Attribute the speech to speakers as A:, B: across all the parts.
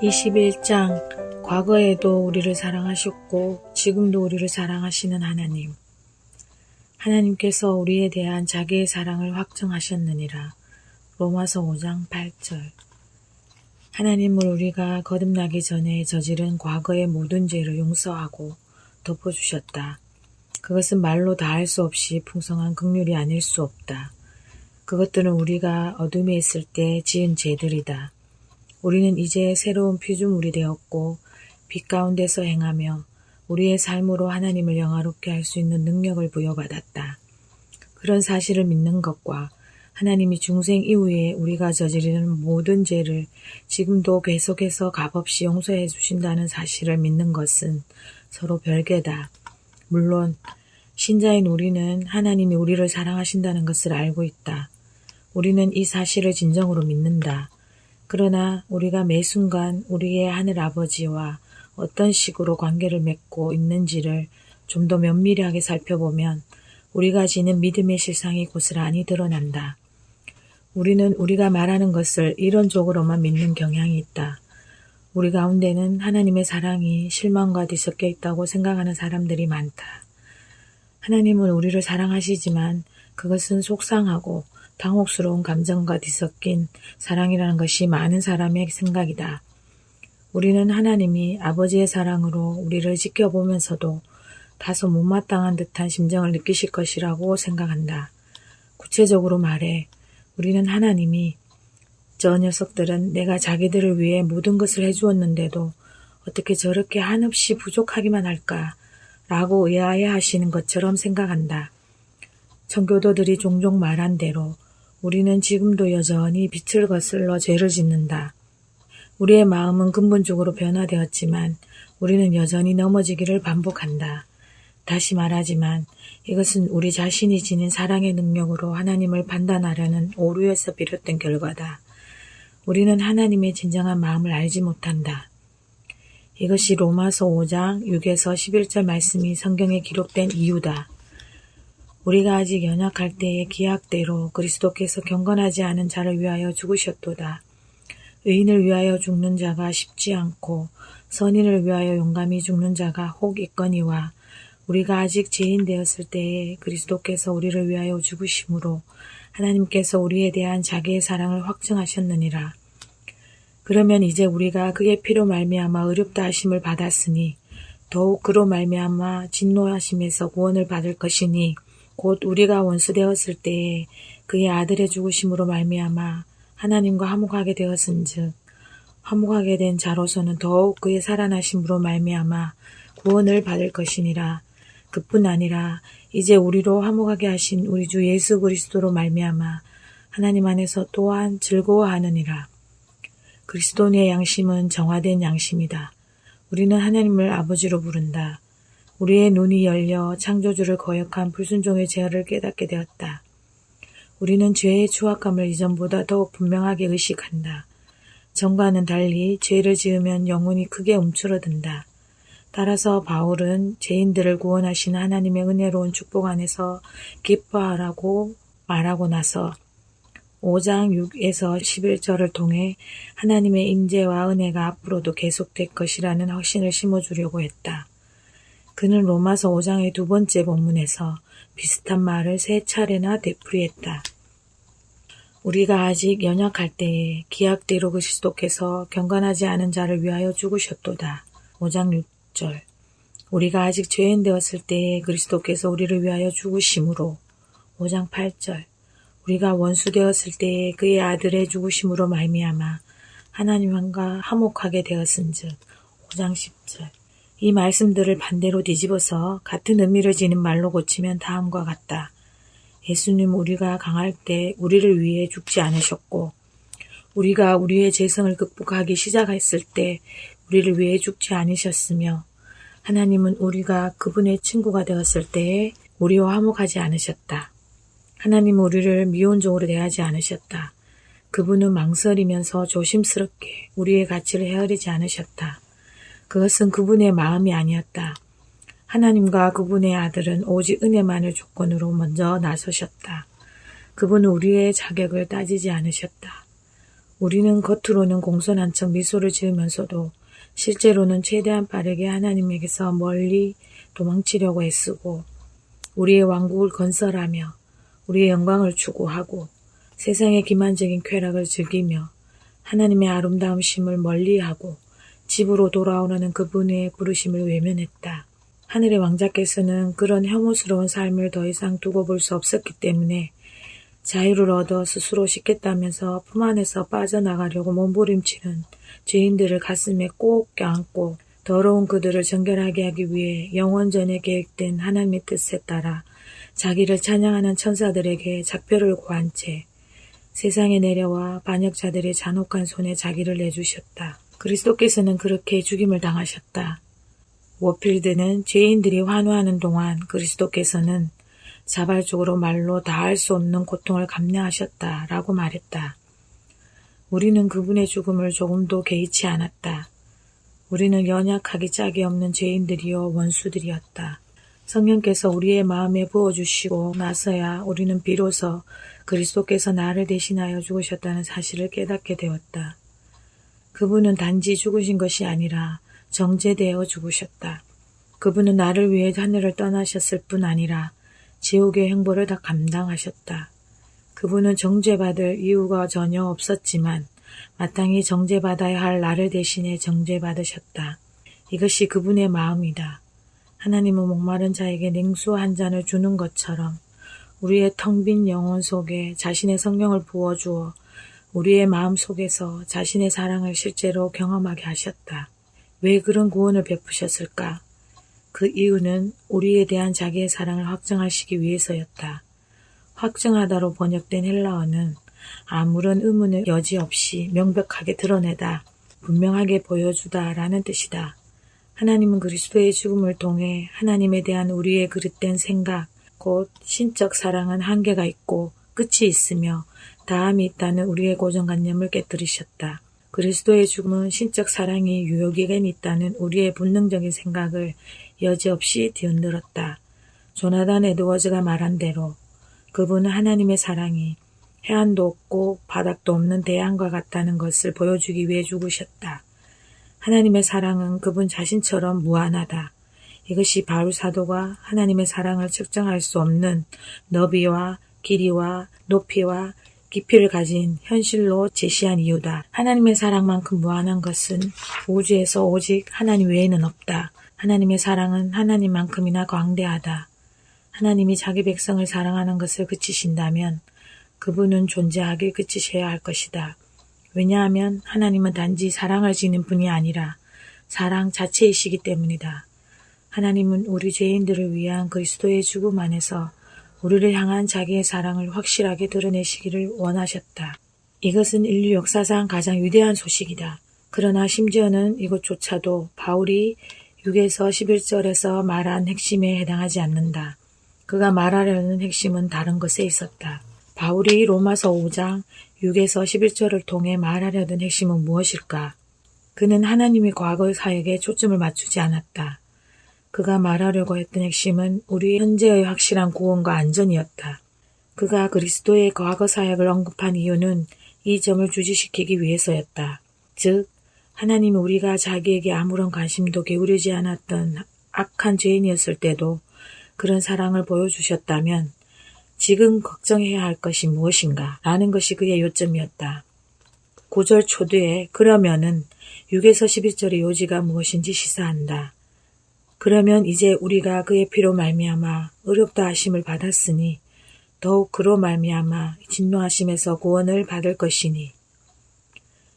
A: 21장 과거에도 우리를 사랑하셨고 지금도 우리를 사랑하시는 하나님. 하나님께서 우리에 대한 자기의 사랑을 확증하셨느니라. 로마서 5장 8절. 하나님을 우리가 거듭나기 전에 저지른 과거의 모든 죄를 용서하고 덮어주셨다. 그것은 말로 다할 수 없이 풍성한 긍휼이 아닐 수 없다. 그것들은 우리가 어둠에 있을 때 지은 죄들이다. 우리는 이제 새로운 피조물이 되었고 빛 가운데서 행하며 우리의 삶으로 하나님을 영화롭게 할 수 있는 능력을 부여받았다. 그런 사실을 믿는 것과 하나님이 중생 이후에 우리가 저지르는 모든 죄를 지금도 계속해서 값없이 용서해 주신다는 사실을 믿는 것은 서로 별개다. 물론 신자인 우리는 하나님이 우리를 사랑하신다는 것을 알고 있다. 우리는 이 사실을 진정으로 믿는다. 그러나 우리가 매 순간 우리의 하늘아버지와 어떤 식으로 관계를 맺고 있는지를 좀 더 면밀하게 살펴보면 우리가 지닌 믿음의 실상이 고스란히 드러난다. 우리는 우리가 말하는 것을 이론적으로만 믿는 경향이 있다. 우리 가운데는 하나님의 사랑이 실망과 뒤섞여 있다고 생각하는 사람들이 많다. 하나님은 우리를 사랑하시지만 그것은 속상하고 당혹스러운 감정과 뒤섞인 사랑이라는 것이 많은 사람의 생각이다. 우리는 하나님이 아버지의 사랑으로 우리를 지켜보면서도 다소 못마땅한 듯한 심정을 느끼실 것이라고 생각한다. 구체적으로 말해 우리는 하나님이 저 녀석들은 내가 자기들을 위해 모든 것을 해주었는데도 어떻게 저렇게 한없이 부족하기만 할까 라고 의아해하시는 것처럼 생각한다. 청교도들이 종종 말한 대로 우리는 지금도 여전히 빛을 거슬러 죄를 짓는다. 우리의 마음은 근본적으로 변화되었지만 우리는 여전히 넘어지기를 반복한다. 다시 말하지만 이것은 우리 자신이 지닌 사랑의 능력으로 하나님을 판단하려는 오류에서 비롯된 결과다. 우리는 하나님의 진정한 마음을 알지 못한다. 이것이 로마서 5장 6에서 11절 말씀이 성경에 기록된 이유다. 우리가 아직 연약할 때의 기약대로 그리스도께서 경건하지 않은 자를 위하여 죽으셨도다. 의인을 위하여 죽는 자가 쉽지 않고 선인을 위하여 용감히 죽는 자가 혹 있거니와 우리가 아직 죄인 되었을 때에 그리스도께서 우리를 위하여 죽으심으로 하나님께서 우리에 대한 자기의 사랑을 확증하셨느니라. 그러면 이제 우리가 그의 피로 말미암아 의롭다 하심을 받았으니 더욱 그로 말미암아 진노하심에서 구원을 받을 것이니 곧 우리가 원수 되었을 때에 그의 아들의 죽으심으로 말미암아 하나님과 화목하게 되었은즉 화목하게 된 자로서는 더욱 그의 살아나심으로 말미암아 구원을 받을 것이니라. 그뿐 아니라 이제 우리로 화목하게 하신 우리 주 예수 그리스도로 말미암아 하나님 안에서 또한 즐거워하느니라. 그리스도인의 양심은 정화된 양심이다. 우리는 하나님을 아버지로 부른다. 우리의 눈이 열려 창조주를 거역한 불순종의 죄를 깨닫게 되었다. 우리는 죄의 추악함을 이전보다 더욱 분명하게 의식한다. 전과는 달리 죄를 지으면 영혼이 크게 움츠러든다. 따라서 바울은 죄인들을 구원하시는 하나님의 은혜로운 축복 안에서 기뻐하라고 말하고 나서 5장 6에서 11절을 통해 하나님의 임재와 은혜가 앞으로도 계속될 것이라는 확신을 심어주려고 했다. 그는 로마서 5장의 두 번째 본문에서 비슷한 말을 3차례나 되풀이했다. 우리가 아직 연약할 때에 기약대로 그리스도께서 경건하지 않은 자를 위하여 죽으셨도다. 5장 6절. 우리가 아직 죄인 되었을 때에 그리스도께서 우리를 위하여 죽으심으로. 5장 8절. 우리가 원수 되었을 때에 그의 아들의 죽으심으로 말미암아 하나님과 화목하게 되었은즉. 5장 10절. 이 말씀들을 반대로 뒤집어서 같은 의미를 지닌 말로 고치면 다음과 같다. 예수님 우리가 강할 때 우리를 위해 죽지 않으셨고 우리가 우리의 죄성을 극복하기 시작했을 때 우리를 위해 죽지 않으셨으며 하나님은 우리가 그분의 친구가 되었을 때에 우리와 화목하지 않으셨다. 하나님은 우리를 미온적으로 대하지 않으셨다. 그분은 망설이면서 조심스럽게 우리의 가치를 헤아리지 않으셨다. 그것은 그분의 마음이 아니었다. 하나님과 그분의 아들은 오직 은혜만을 조건으로 먼저 나서셨다. 그분은 우리의 자격을 따지지 않으셨다. 우리는 겉으로는 공손한 척 미소를 지으면서도 실제로는 최대한 빠르게 하나님에게서 멀리 도망치려고 애쓰고 우리의 왕국을 건설하며 우리의 영광을 추구하고 세상의 기만적인 쾌락을 즐기며 하나님의 아름다우심을 멀리하고 집으로 돌아오라는 그분의 부르심을 외면했다. 하늘의 왕자께서는 그런 혐오스러운 삶을 더 이상 두고 볼 수 없었기 때문에 자유를 얻어 스스로 씻겠다면서 품 안에서 빠져나가려고 몸부림치는 죄인들을 가슴에 꼭 껴안고 더러운 그들을 정결하게 하기 위해 영원전에 계획된 하나님의 뜻에 따라 자기를 찬양하는 천사들에게 작별을 고한 채 세상에 내려와 반역자들의 잔혹한 손에 자기를 내주셨다. 그리스도께서는 그렇게 죽임을 당하셨다. 워필드는 죄인들이 환호하는 동안 그리스도께서는 자발적으로 말로 다할 수 없는 고통을 감내하셨다라고 말했다. 우리는 그분의 죽음을 조금도 개의치 않았다. 우리는 연약하기 짝이 없는 죄인들이요 원수들이었다. 성령께서 우리의 마음에 부어주시고 나서야 우리는 비로소 그리스도께서 나를 대신하여 죽으셨다는 사실을 깨닫게 되었다. 그분은 단지 죽으신 것이 아니라 정죄되어 죽으셨다. 그분은 나를 위해 하늘을 떠나셨을 뿐 아니라 지옥의 행보를 다 감당하셨다. 그분은 정죄받을 이유가 전혀 없었지만 마땅히 정죄받아야 할 나를 대신해 정죄받으셨다. 이것이 그분의 마음이다. 하나님은 목마른 자에게 냉수 한 잔을 주는 것처럼 우리의 텅 빈 영혼 속에 자신의 성령을 부어주어 우리의 마음 속에서 자신의 사랑을 실제로 경험하게 하셨다. 왜 그런 구원을 베푸셨을까? 그 이유는 우리에 대한 자기의 사랑을 확증하시기 위해서였다. 확증하다로 번역된 헬라어는 아무런 의문의 여지 없이 명백하게 드러내다, 분명하게 보여주다 라는 뜻이다. 하나님은 그리스도의 죽음을 통해 하나님에 대한 우리의 그릇된 생각, 곧 신적 사랑은 한계가 있고 끝이 있으며 다함이 있다는 우리의 고정관념을 깨뜨리셨다. 그리스도의 죽음은 신적 사랑이 유효기간이 있다는 우리의 본능적인 생각을 여지없이 뒤흔들었다. 조나단 에드워즈가 말한 대로 그분은 하나님의 사랑이 해안도 없고 바닥도 없는 대양과 같다는 것을 보여주기 위해 죽으셨다. 하나님의 사랑은 그분 자신처럼 무한하다. 이것이 바울 사도가 하나님의 사랑을 측정할 수 없는 너비와 길이와 높이와 깊이를 가진 현실로 제시한 이유다. 하나님의 사랑만큼 무한한 것은 우주에서 오직 하나님 외에는 없다. 하나님의 사랑은 하나님만큼이나 광대하다. 하나님이 자기 백성을 사랑하는 것을 그치신다면 그분은 존재하길 그치셔야 할 것이다. 왜냐하면 하나님은 단지 사랑을 지닌 분이 아니라 사랑 자체이시기 때문이다. 하나님은 우리 죄인들을 위한 그리스도의 죽음 안에서 우리를 향한 자기의 사랑을 확실하게 드러내시기를 원하셨다. 이것은 인류 역사상 가장 위대한 소식이다. 그러나 심지어는 이것조차도 바울이 6에서 11절에서 말한 핵심에 해당하지 않는다. 그가 말하려는 핵심은 다른 것에 있었다. 바울이 로마서 5장 6에서 11절을 통해 말하려던 핵심은 무엇일까? 그는 하나님의 과거 사역에 초점을 맞추지 않았다. 그가 말하려고 했던 핵심은 우리 현재의 확실한 구원과 안전이었다. 그가 그리스도의 과거 사역을 언급한 이유는 이 점을 주지시키기 위해서였다. 즉, 하나님이 우리가 자기에게 아무런 관심도 기울이지 않았던 악한 죄인이었을 때도 그런 사랑을 보여주셨다면 지금 걱정해야 할 것이 무엇인가 라는 것이 그의 요점이었다. 9절 초두에 그러면은 6에서 11절의 요지가 무엇인지 시사한다. 그러면 이제 우리가 그의 피로 말미암아 의롭다 하심을 받았으니 더욱 그로 말미암아 진노하심에서 구원을 받을 것이니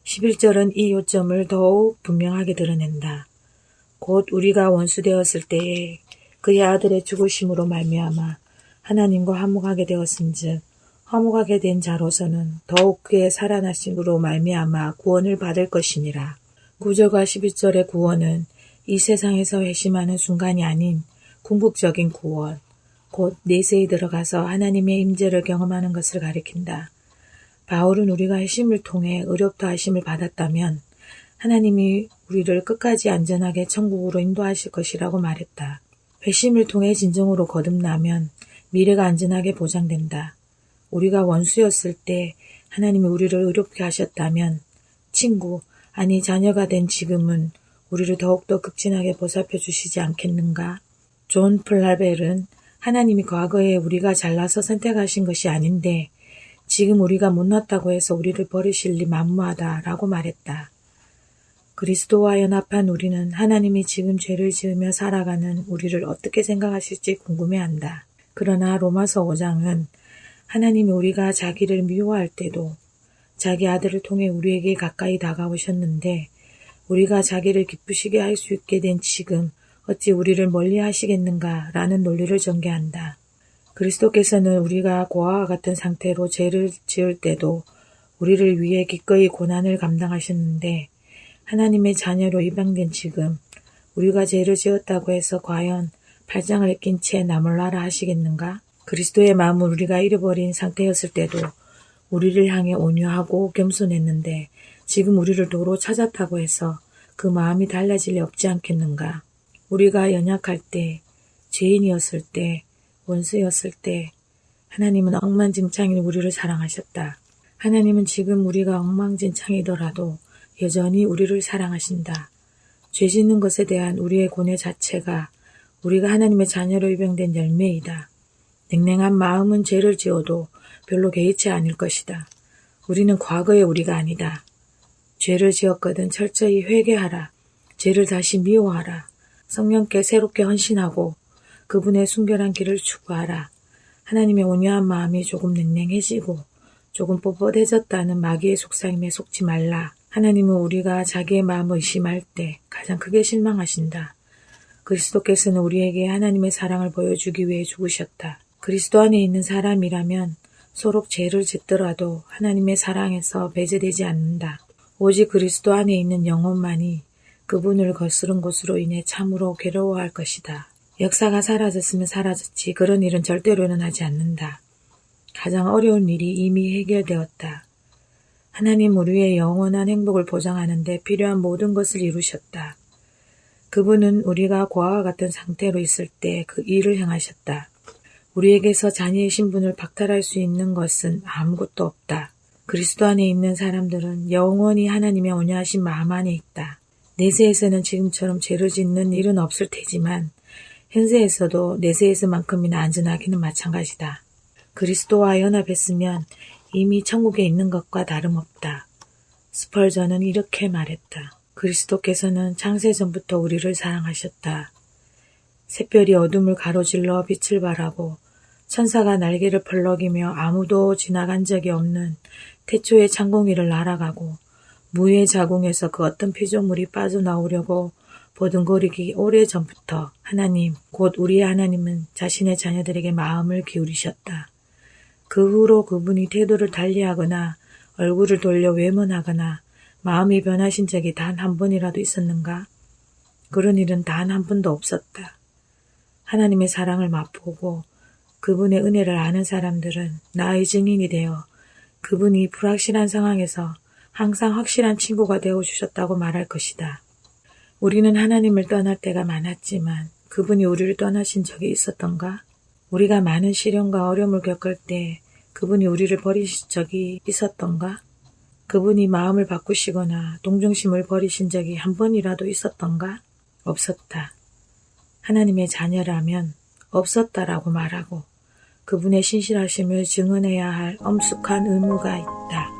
A: 11절은 이 요점을 더욱 분명하게 드러낸다. 곧 우리가 원수되었을 때에 그의 아들의 죽으심으로 말미암아 하나님과 화목하게 되었은즉 화목하게 된 자로서는 더욱 그의 살아나심으로 말미암아 구원을 받을 것이니라. 9절과 11절의 구원은 이 세상에서 회심하는 순간이 아닌 궁극적인 구원, 곧 내세에 들어가서 하나님의 임재를 경험하는 것을 가리킨다. 바울은 우리가 회심을 통해 의롭다 하심을 받았다면 하나님이 우리를 끝까지 안전하게 천국으로 인도하실 것이라고 말했다. 회심을 통해 진정으로 거듭나면 미래가 안전하게 보장된다. 우리가 원수였을 때 하나님이 우리를 의롭게 하셨다면 친구, 아니 자녀가 된 지금은 우리를 더욱더 극진하게 보살펴 주시지 않겠는가? 존 플라벨은 하나님이 과거에 우리가 잘나서 선택하신 것이 아닌데 지금 우리가 못났다고 해서 우리를 버리실 리 만무하다라고 말했다. 그리스도와 연합한 우리는 하나님이 지금 죄를 지으며 살아가는 우리를 어떻게 생각하실지 궁금해한다. 그러나 로마서 5장은 하나님이 우리가 자기를 미워할 때도 자기 아들을 통해 우리에게 가까이 다가오셨는데 우리가 자기를 기쁘시게 할 수 있게 된 지금 어찌 우리를 멀리 하시겠는가 라는 논리를 전개한다. 그리스도께서는 우리가 고아와 같은 상태로 죄를 지을 때도 우리를 위해 기꺼이 고난을 감당하셨는데 하나님의 자녀로 입양된 지금 우리가 죄를 지었다고 해서 과연 발장을 낀 채 나몰라라 하시겠는가? 그리스도의 마음을 우리가 잃어버린 상태였을 때도 우리를 향해 온유하고 겸손했는데 지금 우리를 도로 찾았다고 해서 그 마음이 달라질 리 없지 않겠는가? 우리가 연약할 때, 죄인이었을 때, 원수였을 때 하나님은 엉망진창인 우리를 사랑하셨다. 하나님은 지금 우리가 엉망진창이더라도 여전히 우리를 사랑하신다. 죄 짓는 것에 대한 우리의 고뇌 자체가 우리가 하나님의 자녀로 입양된 열매이다. 냉랭한 마음은 죄를 지어도 별로 개의치 않을 것이다. 우리는 과거의 우리가 아니다. 죄를 지었거든 철저히 회개하라. 죄를 다시 미워하라. 성령께 새롭게 헌신하고 그분의 순결한 길을 추구하라. 하나님의 온유한 마음이 조금 냉랭해지고 조금 뻣뻣해졌다는 마귀의 속삭임에 속지 말라. 하나님은 우리가 자기의 마음을 의심할 때 가장 크게 실망하신다. 그리스도께서는 우리에게 하나님의 사랑을 보여주기 위해 죽으셨다. 그리스도 안에 있는 사람이라면 서로 죄를 짓더라도 하나님의 사랑에서 배제되지 않는다. 오직 그리스도 안에 있는 영혼만이 그분을 거스른 것으로 인해 참으로 괴로워할 것이다. 역사가 사라졌으면 사라졌지 그런 일은 절대로 일어나지 않는다. 가장 어려운 일이 이미 해결되었다. 하나님 우리의 영원한 행복을 보장하는 데 필요한 모든 것을 이루셨다. 그분은 우리가 고아와 같은 상태로 있을 때 그 일을 행하셨다. 우리에게서 자녀의 신분을 박탈할 수 있는 것은 아무것도 없다. 그리스도 안에 있는 사람들은 영원히 하나님의 온유하신 마음 안에 있다. 내세에서는 지금처럼 죄를 짓는 일은 없을 테지만 현세에서도 내세에서만큼이나 안전하기는 마찬가지다. 그리스도와 연합했으면 이미 천국에 있는 것과 다름없다. 스펄전은 이렇게 말했다. 그리스도께서는 창세전부터 우리를 사랑하셨다. 샛별이 어둠을 가로질러 빛을 발하고 천사가 날개를 펄럭이며 아무도 지나간 적이 없는 태초의 창공위를 날아가고 무의 자궁에서 그 어떤 피조물이 빠져나오려고 보듬거리기 오래전부터 하나님, 곧 우리의 하나님은 자신의 자녀들에게 마음을 기울이셨다. 그 후로 그분이 태도를 달리하거나 얼굴을 돌려 외면하거나 마음이 변하신 적이 단 한 번이라도 있었는가? 그런 일은 단 한 번도 없었다. 하나님의 사랑을 맛보고 그분의 은혜를 아는 사람들은 나의 증인이 되어 그분이 불확실한 상황에서 항상 확실한 친구가 되어주셨다고 말할 것이다. 우리는 하나님을 떠날 때가 많았지만 그분이 우리를 떠나신 적이 있었던가? 우리가 많은 시련과 어려움을 겪을 때 그분이 우리를 버리신 적이 있었던가? 그분이 마음을 바꾸시거나 동정심을 버리신 적이 한 번이라도 있었던가? 없었다. 하나님의 자녀라면 없었다라고 말하고 그분의 신실하심을 증언해야 할 엄숙한 의무가 있다.